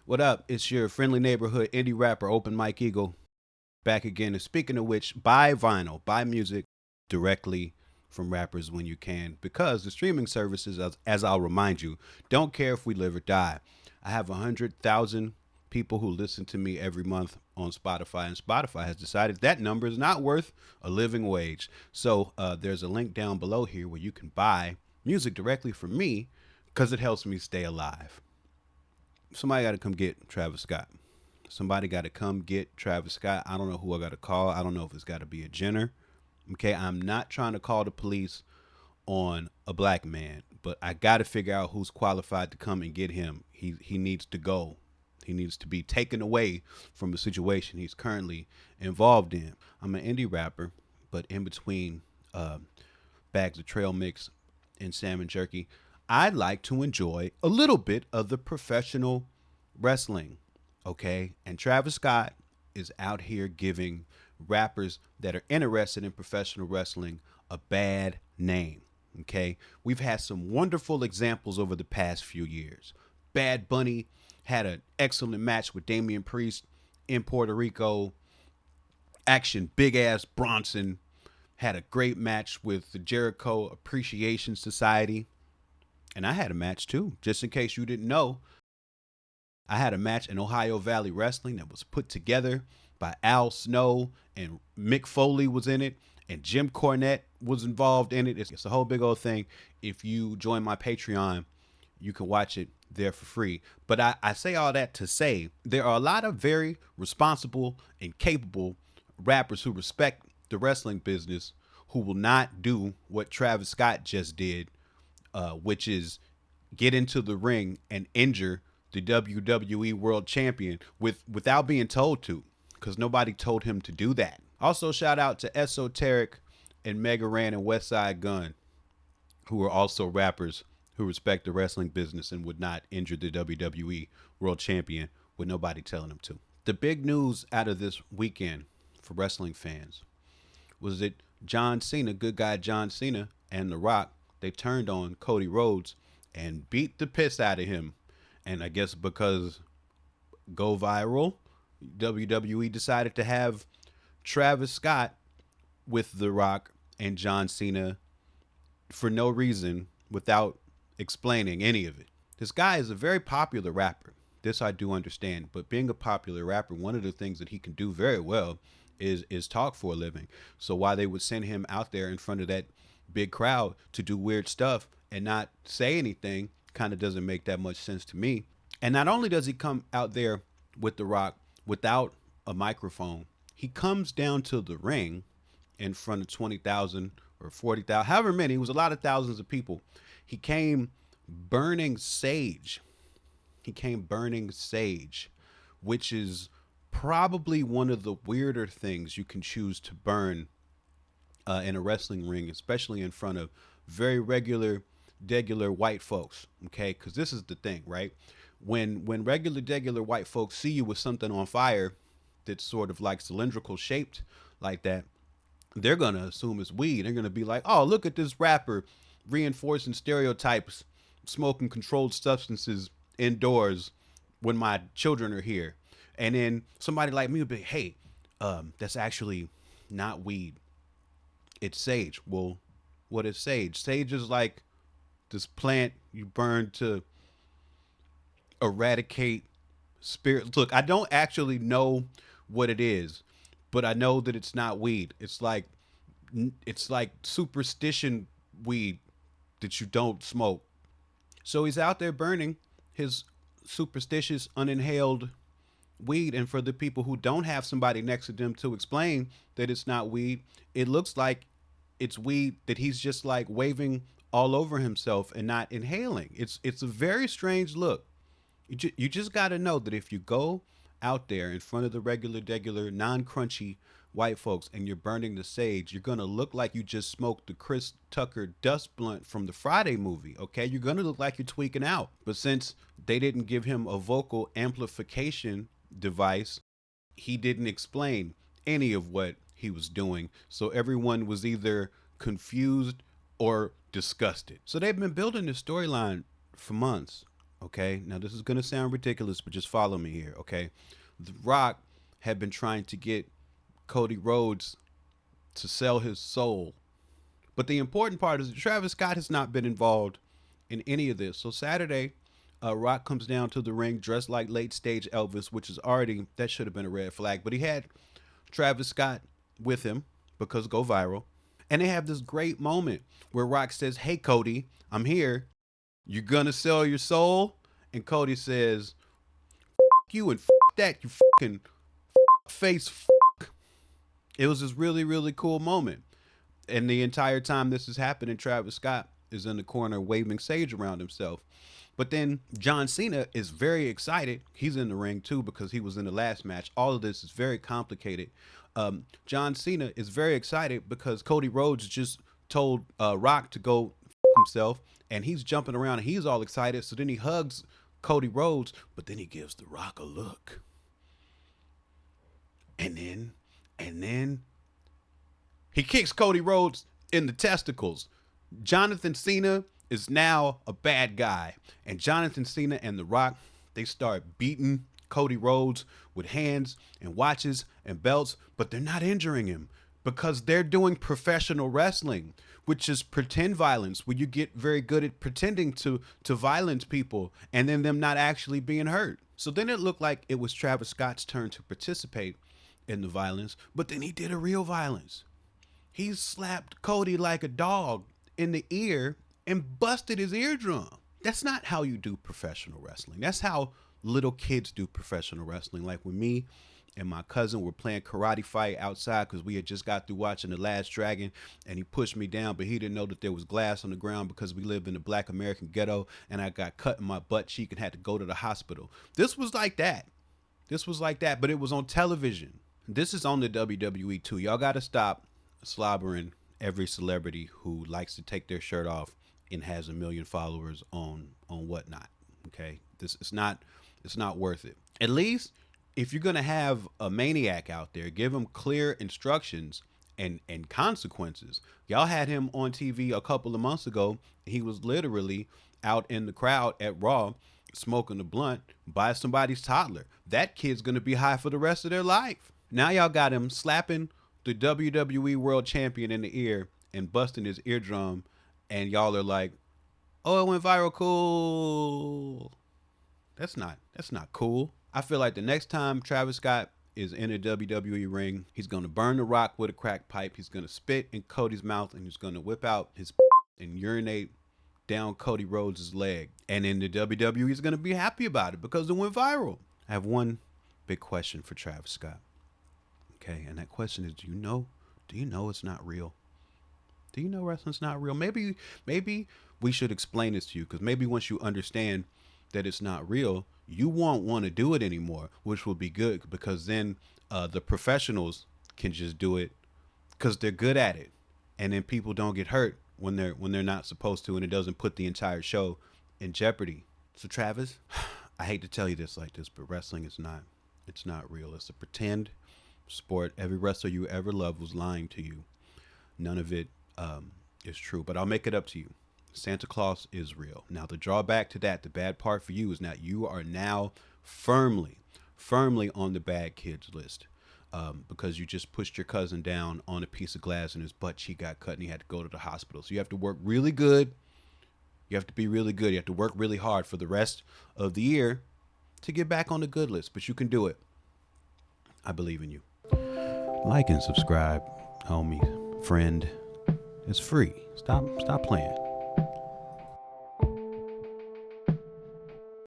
What up? It's your friendly neighborhood indie rapper, Open Mike Eagle, back again. And speaking of which, buy vinyl, buy music directly from rappers when you can, because the streaming services, as I'll remind you, don't care if we live or die. I have 100,000 people who listen to me every month on Spotify, and Spotify has decided that number is not worth a living wage. So there's a link down below here where you can buy music directly from me because it helps me stay alive. Somebody got to come get Travis Scott. Somebody got to come get Travis Scott. I don't know who I got to call. I don't know if it's got to be a Jenner. Okay, I'm not trying to call the police on a black man, but I got to figure out who's qualified to come and get him. He needs to go. He needs to be taken away from the situation he's currently involved in. I'm an indie rapper, but in between bags of trail mix and salmon jerky, I like to enjoy a little bit of the professional wrestling. Okay. And Travis Scott is out here giving rappers that are interested in professional wrestling a bad name. Okay. We've had some wonderful examples over the past few years. Bad Bunny had an excellent match with Damian Priest in Puerto Rico. Action Big Ass Bronson had a great match with the Jericho Appreciation Society. And I had a match too, just in case you didn't know. I had a match in Ohio Valley Wrestling that was put together by Al Snow, and Mick Foley was in it, and Jim Cornette was involved in it. It's a whole big old thing. If you join my Patreon, you can watch it there for free. But I say all that to say there are a lot of very responsible and capable rappers who respect the wrestling business who will not do what Travis Scott just did, which is get into the ring and injure the WWE World Champion without being told to, because nobody told him to do that. Also, shout out to Esoteric and Mega Ran and West Side Gun, who are also rappers who respect the wrestling business and would not injure the WWE World Champion with nobody telling them to. The big news out of this weekend for wrestling fans was that John Cena, good guy John Cena, and The Rock, they turned on Cody Rhodes and beat the piss out of him. And I guess because go viral, WWE decided to have Travis Scott with The Rock and John Cena for no reason, without explaining any of it. This guy is a very popular rapper. This I do understand. But being a popular rapper, one of the things that he can do very well is talk for a living. So why they would send him out there in front of that big crowd to do weird stuff and not say anything kind of doesn't make that much sense to me. And not only does he come out there with The Rock without a microphone, he comes down to the ring in front of 20,000 or 40,000, however many. It was a lot of thousands of people. He came burning sage. He came burning sage, which is probably one of the weirder things you can choose to burn in a wrestling ring, especially in front of very regular white folks. Okay, because this is the thing, right? When regular white folks see you with something on fire that's sort of like cylindrical shaped like that, they're gonna assume it's weed. They're gonna be like, oh, look at this rapper reinforcing stereotypes, smoking controlled substances indoors when my children are here. And then somebody like me would be, hey, that's actually not weed. It's sage. Well, what is sage? Sage is like this plant you burn to eradicate spirits. Look, I don't actually know what it is, but I know that it's not weed. It's like superstition weed that you don't smoke. So he's out there burning his superstitious uninhaled weed, and for the people who don't have somebody next to them to explain that it's not weed, it looks like it's weed that he's just like waving all over himself and not inhaling. It's a very strange look. You just got to know that if you go out there in front of the regular non-crunchy white folks and you're burning the sage, you're going to look like you just smoked the Chris Tucker dust blunt from the Friday movie. Okay, you're going to look like you're tweaking out. But since they didn't give him a vocal amplification device, he didn't explain any of what he was doing. So everyone was either confused or disgusted. So they've been building this storyline for months. Okay, now this is gonna sound ridiculous, but just follow me here. Okay, The Rock had been trying to get Cody Rhodes to sell his soul, but the important part is that Travis Scott has not been involved in any of this. So Saturday, Rock comes down to the ring dressed like late stage Elvis, which is already, that should have been a red flag. But he had Travis Scott with him because go viral. And they have this great moment where Rock says, "Hey Cody, I'm here. You gonna sell your soul?" And Cody says, "F you and f that, you fucking face fuck." It was this really, really cool moment. And the entire time this is happening, Travis Scott is in the corner waving sage around himself. But then John Cena is very excited. He's in the ring too because he was in the last match. All of this is very complicated. John Cena is very excited because Cody Rhodes just told Rock to go himself, and he's jumping around and he's all excited. So then he hugs Cody Rhodes, but then he gives The Rock a look. And then he kicks Cody Rhodes in the testicles. Jonathan Cena is now a bad guy. And Jonathan Cena and The Rock, they start beating Cody Rhodes with hands and watches and belts, but they're not injuring him because they're doing professional wrestling, which is pretend violence, where you get very good at pretending to violence people and then them not actually being hurt. So then it looked like it was Travis Scott's turn to participate in the violence, but then he did a real violence. He slapped Cody like a dog in the ear and busted his eardrum. That's not how you do professional wrestling. That's how little kids do professional wrestling. Like when me and my cousin were playing karate fight outside because we had just got through watching The Last Dragon, and he pushed me down, but he didn't know that there was glass on the ground because we live in the Black American ghetto, and I got cut in my butt cheek and had to go to the hospital. This was like that. This was like that, but it was on television. This is on the WWE too. Y'all got to stop slobbering every celebrity who likes to take their shirt off and has 1 million followers on whatnot. Okay, this it's not worth it. At least if you're gonna have a maniac out there, give him clear instructions and consequences. Y'all had him on TV a couple of months ago. He was literally out in the crowd at Raw smoking a blunt by somebody's toddler. That kid's gonna be high for the rest of their life. Now y'all got him slapping the WWE World Champion in the ear and busting his eardrum, and y'all are like, "Oh, it went viral, cool." That's not cool. I feel like the next time Travis Scott is in a WWE ring, he's gonna burn The Rock with a crack pipe. He's gonna spit in Cody's mouth, and he's gonna whip out his and urinate down Cody Rhodes' leg. And in the WWE, he's gonna be happy about it because it went viral. I have one big question for Travis Scott. Okay, and that question is, do you know it's not real? Do you know wrestling's not real? Maybe we should explain this to you, because maybe once you understand that it's not real, you won't want to do it anymore, which will be good, because then the professionals can just do it because they're good at it, and then people don't get hurt when they're not supposed to, and it doesn't put the entire show in jeopardy. So Travis, I hate to tell you this like this, but wrestling is not real. It's a pretend sport. Every wrestler you ever loved was lying to you. None of it is true, but I'll make it up to you. Santa Claus is real. Now, the drawback to that, the bad part for you, is that you are now firmly on the bad kids list, because you just pushed your cousin down on a piece of glass and his butt cheek got cut and he had to go to the hospital. So you have to work really good. You have to be really good. You have to work really hard for the rest of the year to get back on the good list, but you can do it. I believe in you. Like and subscribe, homie, friend. It's free. Stop playing.